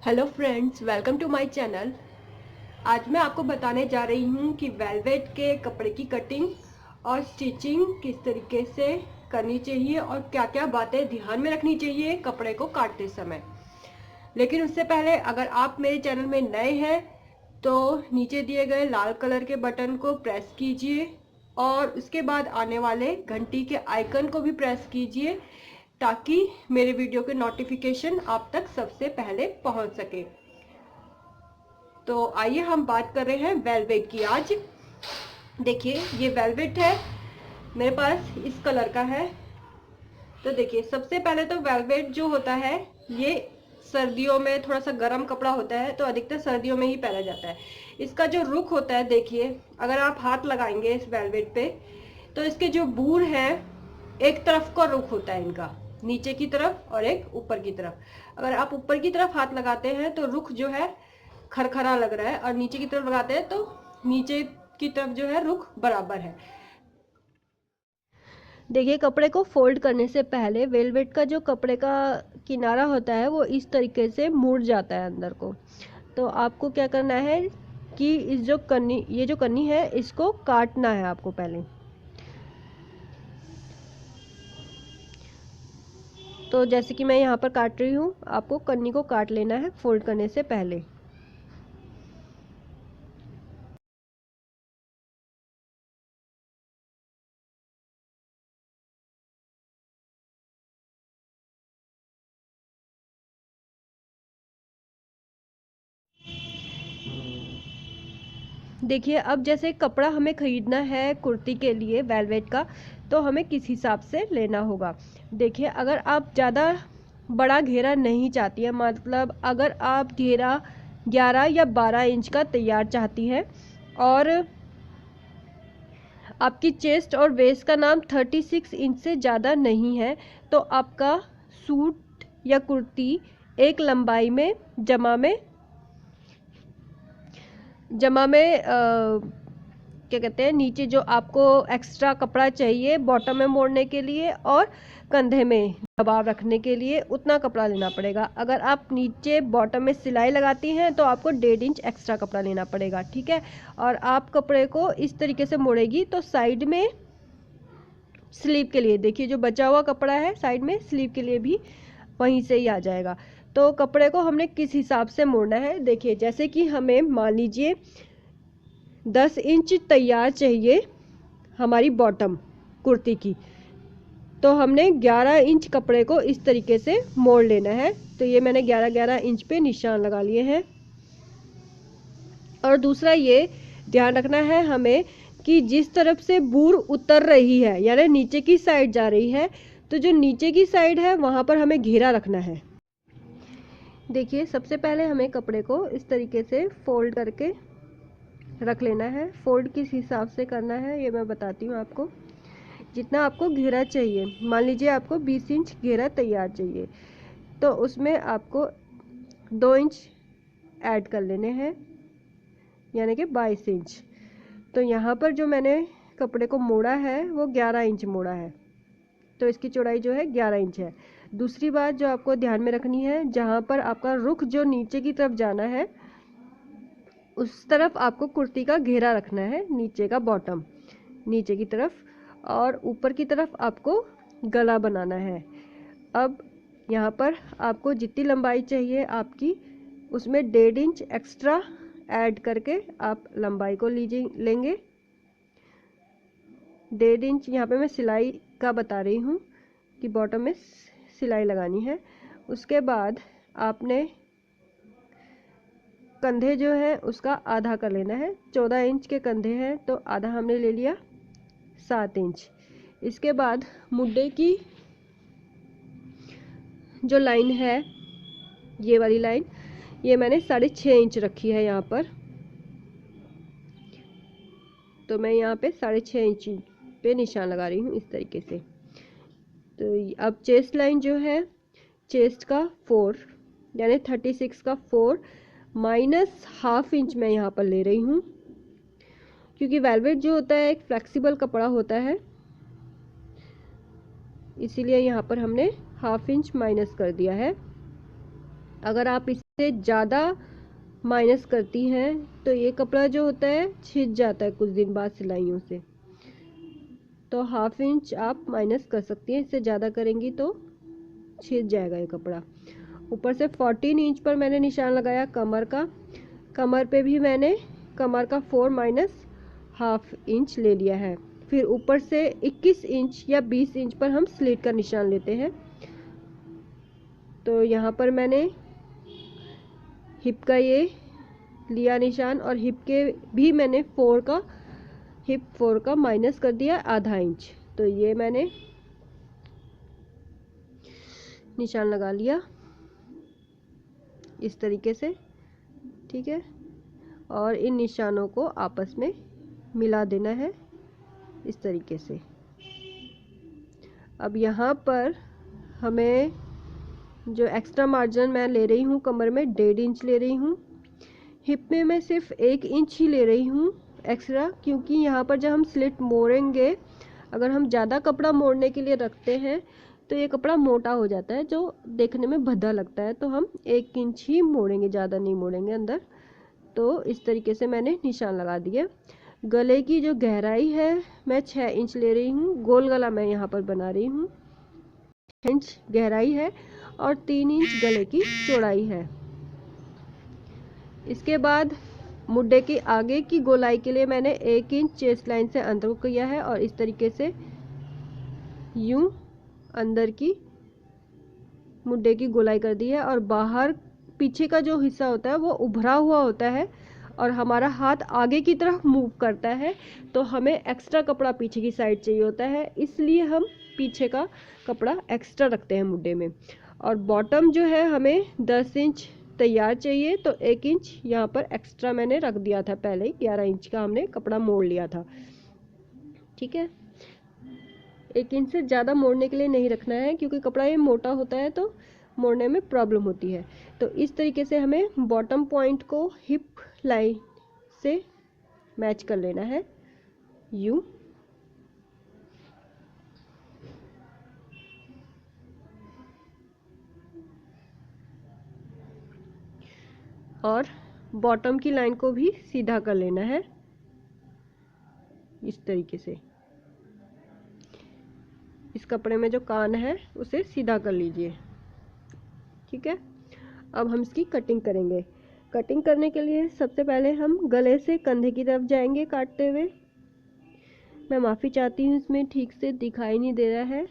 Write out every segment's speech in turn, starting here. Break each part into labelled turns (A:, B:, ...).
A: Hello friends, welcome to my channel. आज मैं आपको बताने जा रही हूँ कि वेलवेट के कपड़े की कटिंग और स्टिचिंग किस तरीके से करनी चाहिए और क्या क्या बातें ध्यान में रखनी चाहिए कपड़े को काटते समय। लेकिन उससे पहले अगर आप मेरे चैनल में नए हैं तो नीचे दिए गए लाल कलर के बटन को प्रेस कीजिए और उसके बाद आने वाले घंटी के आइकन को भी प्रेस कीजिए ताकि मेरे वीडियो के नोटिफिकेशन आप तक सबसे पहले पहुंच सके। तो आइए हम बात कर रहे हैं वेलवेट की। आज देखिए, ये वेलवेट है, मेरे पास इस कलर का है। तो देखिए, सबसे पहले तो वेलवेट जो होता है ये सर्दियों में थोड़ा सा गर्म कपड़ा होता है, तो अधिकतर सर्दियों में ही पहना जाता है। इसका जो रुख होता है, देखिए अगर आप हाथ लगाएंगे इस वेलवेट पे तो इसके जो बूर है एक तरफ का रुख होता है इनका, नीचे की तरफ और एक ऊपर की तरफ। अगर आप ऊपर की तरफ हाथ लगाते हैं तो रुख जो है खरखरा लग रहा है और नीचे की तरफ लगाते हैं तो नीचे की तरफ जो है रुख बराबर है। देखिए, कपड़े को फोल्ड करने से पहले वेलवेट का जो कपड़े का किनारा होता है वो इस तरीके से मुड़ जाता है अंदर को। तो आपको क्या करना है कि इस ये जो कन्नी है इसको काटना है आपको पहले। तो जैसे कि मैं यहाँ पर काट रही हूँ, आपको कन्नी को काट लेना है फोल्ड करने से पहले। देखिए, अब जैसे कपड़ा हमें ख़रीदना है कुर्ती के लिए वेलवेट का, तो हमें किस हिसाब से लेना होगा। देखिए, अगर आप ज़्यादा बड़ा घेरा नहीं चाहती है, मतलब अगर आप घेरा 11 या 12 इंच का तैयार चाहती हैं और आपकी चेस्ट और वेस्ट का नाम 36 इंच से ज़्यादा नहीं है, तो आपका सूट या कुर्ती एक लंबाई में जमा में क्या कहते हैं, नीचे जो आपको एक्स्ट्रा कपड़ा चाहिए बॉटम में मोड़ने के लिए और कंधे में दबाव रखने के लिए उतना कपड़ा लेना पड़ेगा। अगर आप नीचे बॉटम में सिलाई लगाती हैं तो आपको 1.5 इंच एक्स्ट्रा कपड़ा लेना पड़ेगा, ठीक है। और आप कपड़े को इस तरीके से मोड़ेगी तो साइड में स्लीव के लिए, देखिए जो बचा हुआ कपड़ा है साइड में स्लीव के लिए भी वहीं से ही आ जाएगा। तो कपड़े को हमने किस हिसाब से मोड़ना है, देखिए जैसे कि हमें मान लीजिए 10 इंच तैयार चाहिए हमारी बॉटम कुर्ती की, तो हमने 11 इंच कपड़े को इस तरीके से मोड़ लेना है। तो ये मैंने 11-11 इंच पे निशान लगा लिए हैं। और दूसरा ये ध्यान रखना है हमें कि जिस तरफ से बूर उतर रही है यानी नीचे की साइड जा रही है, तो जो नीचे की साइड है वहाँ पर हमें घेरा रखना है। देखिए, सबसे पहले हमें कपड़े को इस तरीके से फोल्ड करके रख लेना है। फोल्ड किस हिसाब से करना है ये मैं बताती हूँ आपको। जितना आपको घेरा चाहिए, मान लीजिए आपको 20 इंच घेरा तैयार चाहिए, तो उसमें आपको 2 इंच ऐड कर लेने हैं, यानी कि 22 इंच। तो यहाँ पर जो मैंने कपड़े को मोड़ा है वो 11 इंच मोड़ा है, तो इसकी चौड़ाई जो है 11 इंच है। दूसरी बात जो आपको ध्यान में रखनी है, जहाँ पर आपका रुख जो नीचे की तरफ जाना है उस तरफ आपको कुर्ती का घेरा रखना है, नीचे का बॉटम नीचे की तरफ, और ऊपर की तरफ आपको गला बनाना है। अब यहाँ पर आपको जितनी लंबाई चाहिए आपकी, उसमें 1.5 इंच एक्स्ट्रा ऐड करके आप लंबाई को लेंगे। 1.5 इंच यहाँ पे मैं सिलाई का बता रही हूँ कि बॉटम में सिलाई लगानी है। उसके बाद आपने कंधे जो है उसका आधा कर लेना है। 14 इंच के कंधे हैं तो आधा हमने ले लिया 7 इंच। इसके बाद मुड्डे की जो लाइन है, ये वाली लाइन, ये मैंने 6.5 इंच रखी है यहाँ पर। तो मैं यहाँ पे 6.5 इंच पे निशान लगा रही हूँ इस तरीके से। तो अब चेस्ट लाइन जो है, चेस्ट का 4 यानी 36 का 4 माइनस हाफ इंच मैं यहाँ पर ले रही हूँ, क्योंकि वेलवेट जो होता है एक फ्लेक्सिबल कपड़ा होता है, इसीलिए यहाँ पर हमने हाफ इंच माइनस कर दिया है। अगर आप इस से ज़्यादा माइनस करती हैं तो ये कपड़ा जो होता है छिद जाता है कुछ दिन बाद सिलाइयों से। तो 1/2 इंच आप माइनस कर सकती हैं, इससे ज़्यादा करेंगी तो छिद जाएगा ये कपड़ा। ऊपर से 14 इंच पर मैंने निशान लगाया कमर का। कमर पे भी मैंने कमर का 4 माइनस 1/2 इंच ले लिया है। फिर ऊपर से 21 इंच या 20 इंच पर हम स्लिट का निशान लेते हैं। तो यहाँ पर मैंने हिप का ये लिया निशान और हिप के भी मैंने हिप 4 का माइनस कर दिया 1/2 इंच। तो ये मैंने निशान लगा लिया इस तरीके से, ठीक है। और इन निशानों को आपस में मिला देना है इस तरीके से। अब यहाँ पर हमें जो एक्स्ट्रा मार्जिन मैं ले रही हूँ कमर में 1.5 इंच ले रही हूँ। हिप में मैं सिर्फ 1 इंच ही ले रही हूँ एक्स्ट्रा, क्योंकि यहाँ पर जब हम स्लिट मोड़ेंगे, अगर हम ज़्यादा कपड़ा मोड़ने के लिए रखते हैं तो ये कपड़ा मोटा हो जाता है, जो देखने में भद्दा लगता है। तो हम 1 इंच ही मोड़ेंगे, ज़्यादा नहीं मोड़ेंगे अंदर। तो इस तरीके से मैंने निशान लगा दिया। गले की जो गहराई है मैं 6 इंच ले रही हूँ। गोल गला मैं यहाँ पर बना रही हूँ। 6 इंच गहराई है और 3 इंच गले की चौड़ाई है। इसके बाद मुड्डे के आगे की गोलाई के लिए मैंने 1 इंच चेस्ट लाइन से अंदर को किया है और इस तरीके से यूं अंदर की मुड्डे की गोलाई कर दी है। और बाहर पीछे का जो हिस्सा होता है वो उभरा हुआ होता है और हमारा हाथ आगे की तरफ मूव करता है, तो हमें एक्स्ट्रा कपड़ा पीछे की साइड चाहिए होता है, इसलिए हम पीछे का कपड़ा एक्स्ट्रा रखते हैं मुड्डे में। और बॉटम जो है हमें 10 इंच तैयार चाहिए, तो 1 इंच यहाँ पर एक्स्ट्रा मैंने रख दिया था पहले। 11 इंच का हमने कपड़ा मोड़ लिया था, ठीक है। 1 इंच से ज़्यादा मोड़ने के लिए नहीं रखना है, क्योंकि कपड़ा ये मोटा होता है तो मोड़ने में प्रॉब्लम होती है। तो इस तरीके से हमें बॉटम पॉइंट को हिप लाइन से मैच कर लेना है यूं। और बॉटम की लाइन को भी सीधा कर लेना है इस तरीके से। इस कपड़े में जो कान है उसे सीधा कर लीजिए, ठीक है। अब हम इसकी कटिंग करेंगे। कटिंग करने के लिए सबसे पहले हम गले से कंधे की तरफ जाएंगे काटते हुए। मैं माफ़ी चाहती हूँ, इसमें ठीक से दिखाई नहीं दे रहा है।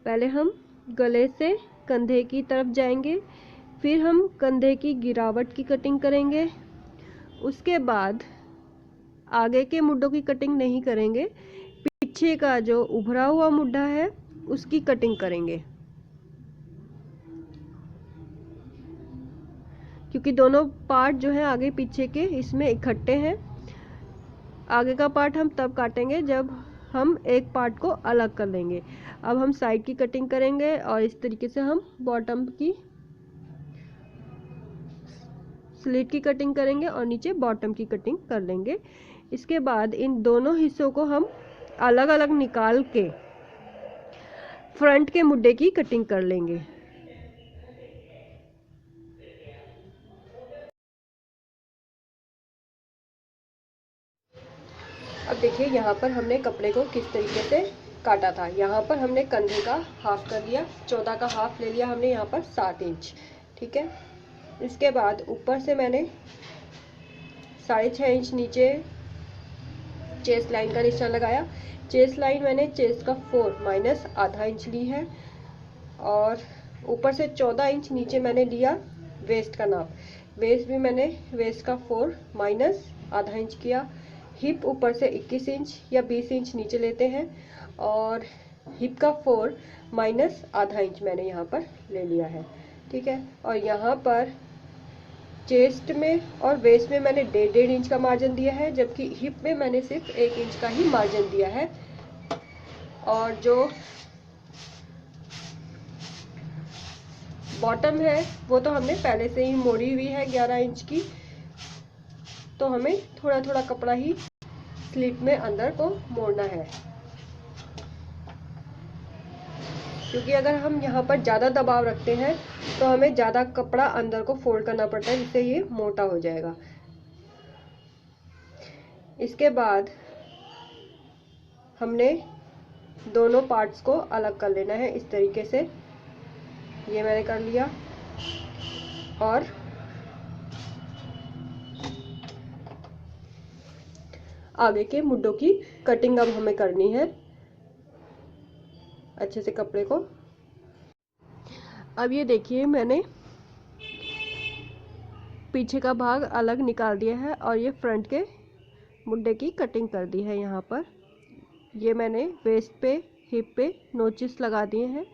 A: पहले हम गले से कंधे की तरफ जाएंगे, फिर हम कंधे की गिरावट की कटिंग करेंगे। उसके बाद आगे के मुड्डों की कटिंग नहीं करेंगे, पीछे का जो उभरा हुआ मुड्डा है उसकी कटिंग करेंगे, क्योंकि दोनों पार्ट जो है आगे पीछे के इसमें इकट्ठे हैं। आगे का पार्ट हम तब काटेंगे जब हम एक पार्ट को अलग कर लेंगे। अब हम साइड की कटिंग करेंगे और इस तरीके से हम बॉटम की स्लिट की कटिंग करेंगे और नीचे बॉटम की कटिंग कर लेंगे। इसके बाद इन दोनों हिस्सों को हम अलग अलग निकाल के फ्रंट के मुड्डे की कटिंग कर लेंगे। अब देखिए यहाँ पर हमने कपड़े को किस तरीके से काटा था। यहाँ पर हमने कंधे का हाफ कर लिया, 14 का हाफ ले लिया हमने यहाँ पर 7 इंच, ठीक है। इसके बाद ऊपर से मैंने 6.5 इंच नीचे चेस्ट लाइन का निशान लगाया। चेस्ट लाइन मैंने चेस्ट का 4 माइनस आधा इंच ली है और ऊपर से 14 इंच नीचे मैंने लिया वेस्ट का नाप। वेस्ट भी मैंने वेस्ट का 4 माइनस आधा इंच किया। हिप ऊपर से 21 इंच या 20 इंच नीचे लेते हैं और हिप का 4 माइनस आधा इंच मैंने यहाँ पर ले लिया है, ठीक है। और यहाँ पर चेस्ट में और वेस्ट में मैंने 1.5 इंच का मार्जिन दिया है, जबकि हिप में मैंने सिर्फ 1 इंच का ही मार्जिन दिया है। और जो बॉटम है वो तो हमने पहले से ही मोड़ी हुई है 11 इंच की, तो हमें थोड़ा थोड़ा कपड़ा ही स्लिट में अंदर को मोड़ना है। क्योंकि अगर हम यहाँ पर ज़्यादा दबाव रखते हैं तो हमें ज़्यादा कपड़ा अंदर को फोल्ड करना पड़ता है, जिससे ये मोटा हो जाएगा। इसके बाद हमने दोनों पार्ट्स को अलग कर लेना है इस तरीके से। ये मैंने कर लिया और आगे के मुड्डों की कटिंग अब हमें करनी है अच्छे से कपड़े को। अब ये देखिए मैंने पीछे का भाग अलग निकाल दिया है और ये फ्रंट के मुड्डे की कटिंग कर दी है। यहाँ पर ये मैंने वेस्ट पे, हिप पे नोचेस लगा दिए हैं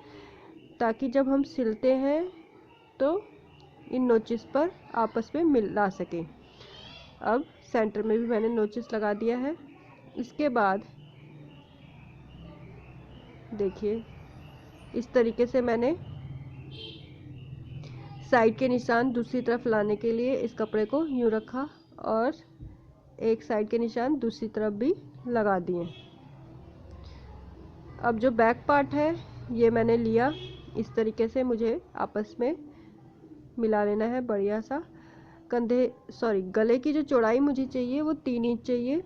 A: ताकि जब हम सिलते हैं तो इन नोचेस पर आपस में मिला सकें। अब सेंटर में भी मैंने नोचेस लगा दिया है। इसके बाद देखिए इस तरीके से मैंने साइड के निशान दूसरी तरफ लाने के लिए इस कपड़े को यूँ रखा और एक साइड के निशान दूसरी तरफ भी लगा दिए। अब जो बैक पार्ट है ये मैंने लिया, इस तरीके से मुझे आपस में मिला लेना है बढ़िया सा। गले की जो चौड़ाई मुझे चाहिए वो 3 इंच चाहिए।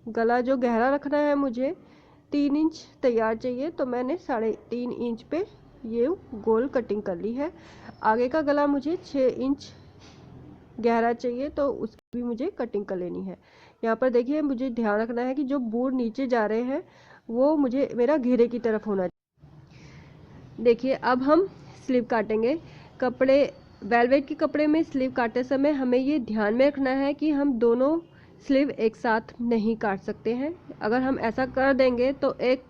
A: गला जो गहरा रखना है मुझे 3 इंच तैयार चाहिए, तो मैंने 3.5 इंच पे ये गोल कटिंग कर ली है। आगे का गला मुझे 6 इंच गहरा चाहिए, तो उसकी भी मुझे कटिंग कर लेनी है। यहाँ पर देखिए मुझे ध्यान रखना है कि जो बूर नीचे जा रहे हैं वो मुझे मेरा घेरे की तरफ होना चाहिए। देखिए अब हम स्लीव काटेंगे। कपड़े वेलवेट के कपड़े में स्लीव काटते समय हमें ये ध्यान में रखना है कि हम दोनों स्लीव एक साथ नहीं काट सकते हैं। अगर हम ऐसा कर देंगे तो एक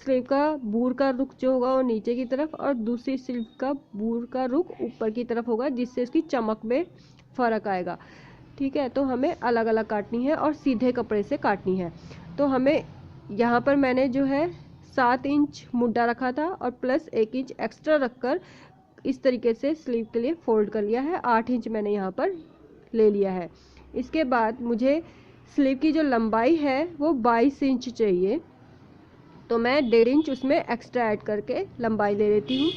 A: स्लीव का बूर का रुख जो होगा वो नीचे की तरफ और दूसरी स्लीव का बूर का रुख ऊपर की तरफ होगा, जिससे उसकी चमक में फ़र्क आएगा। ठीक है, तो हमें अलग अलग काटनी है और सीधे कपड़े से काटनी है। तो हमें यहाँ पर मैंने जो है 7 इंच मुड्डा रखा था और प्लस 1 इंच एक्स्ट्रा रखकर इस तरीके से स्लीव के लिए फोल्ड कर लिया है। 8 इंच मैंने यहाँ पर ले लिया है। इसके बाद मुझे स्लीव की जो लंबाई है वो 22 इंच चाहिए, तो मैं 1.5 इंच उसमें एक्स्ट्रा ऐड करके लंबाई ले लेती हूँ।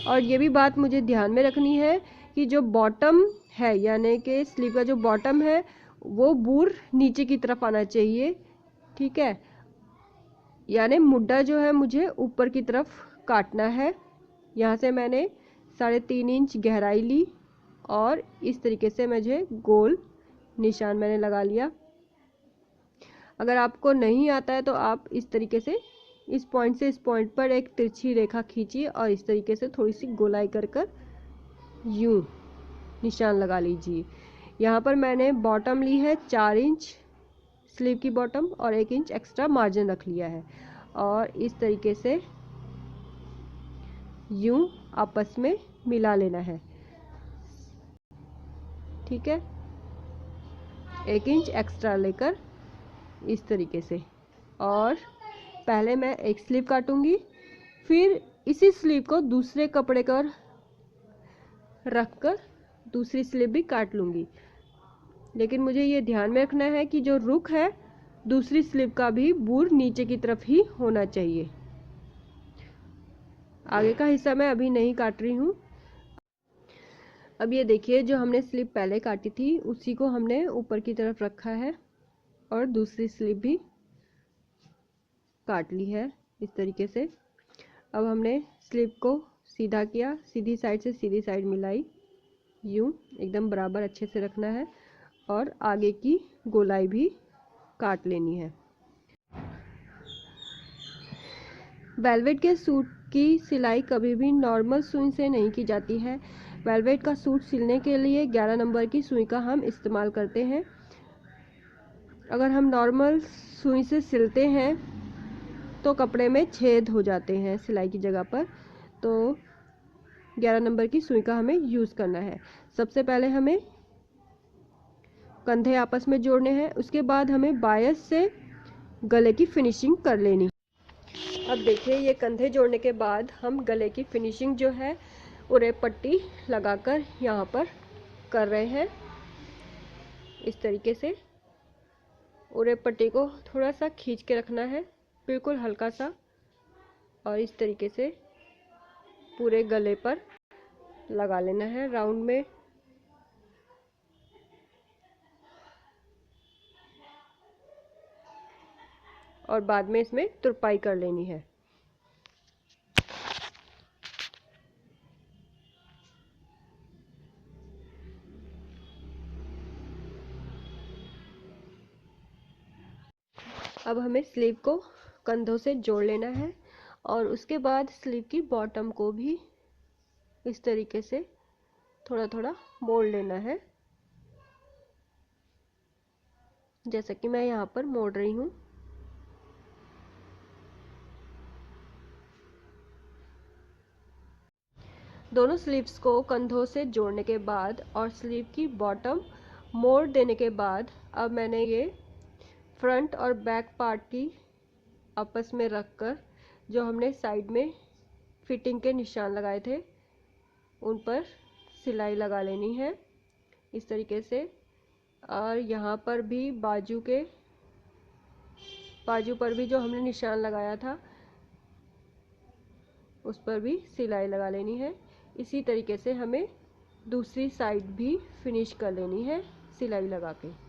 A: और ये भी बात मुझे ध्यान में रखनी है कि जो बॉटम है यानी कि स्लीव का जो बॉटम है वो बूर नीचे की तरफ आना चाहिए। ठीक है, यानी मुड्डा जो है मुझे ऊपर की तरफ काटना है। यहाँ से मैंने 3.5 इंच गहराई ली और इस तरीके से मुझे गोल निशान मैंने लगा लिया। अगर आपको नहीं आता है तो आप इस तरीके से इस पॉइंट से इस पॉइंट पर एक तिरछी रेखा खींचिए और इस तरीके से थोड़ी सी गोलाई कर कर यूं निशान लगा लीजिए। यहाँ पर मैंने बॉटम ली है 4 इंच स्लीव की बॉटम और 1 इंच एक्स्ट्रा मार्जिन रख लिया है और इस तरीके से यूं आपस में मिला लेना है। ठीक है, 1 इंच एक्स्ट्रा लेकर इस तरीके से, और पहले मैं एक स्लीव काटूंगी, फिर इसी स्लीव को दूसरे कपड़े पर रखकर दूसरी स्लीव भी काट लूंगी। लेकिन मुझे ये ध्यान में रखना है कि जो रुख है दूसरी स्लीव का भी बूर नीचे की तरफ ही होना चाहिए। आगे का हिस्सा मैं अभी नहीं काट रही हूँ। अब ये देखिए जो हमने स्लीव पहले काटी थी उसी को हमने ऊपर की तरफ रखा है और दूसरी स्लीव भी काट ली है इस तरीके से। अब हमने स्लीव को सीधा किया, सीधी साइड से सीधी साइड मिलाई, यूं एकदम बराबर अच्छे से रखना है और आगे की गोलाई भी काट लेनी है। वेलवेट के सूट की सिलाई कभी भी नॉर्मल सुई से नहीं की जाती है। वेलवेट का सूट सिलने के लिए 11 नंबर की सुई का हम इस्तेमाल करते हैं। अगर हम नॉर्मल सुई से सिलते हैं तो कपड़े में छेद हो जाते हैं सिलाई की जगह पर, तो 11 नंबर की सुई का हमें यूज़ करना है। सबसे पहले हमें कंधे आपस में जोड़ने हैं, उसके बाद हमें बायस से गले की फिनिशिंग कर लेनी। अब देखिए ये कंधे जोड़ने के बाद हम गले की फिनिशिंग जो है उरे पट्टी लगाकर यहाँ पर कर रहे हैं। इस तरीके से उरे पट्टी को थोड़ा सा खींच के रखना है, बिल्कुल हल्का सा, और इस तरीके से पूरे गले पर लगा लेना है राउंड में। और बाद में इसमें तुरपाई कर लेनी है। अब हमें स्लीव को कंधों से जोड़ लेना है और उसके बाद स्लीव की बॉटम को भी इस तरीके से थोड़ा थोड़ा मोड़ लेना है, जैसा कि मैं यहाँ पर मोड़ रही हूँ। दोनों स्लीव्स को कंधों से जोड़ने के बाद और स्लीव की बॉटम मोड़ देने के बाद अब मैंने ये फ्रंट और बैक पार्ट की आपस में रखकर जो हमने साइड में फिटिंग के निशान लगाए थे उन पर सिलाई लगा लेनी है इस तरीके से। और यहाँ पर भी बाजू पर भी जो हमने निशान लगाया था उस पर भी सिलाई लगा लेनी है। इसी तरीके से हमें दूसरी साइड भी फिनिश कर लेनी है सिलाई लगा के।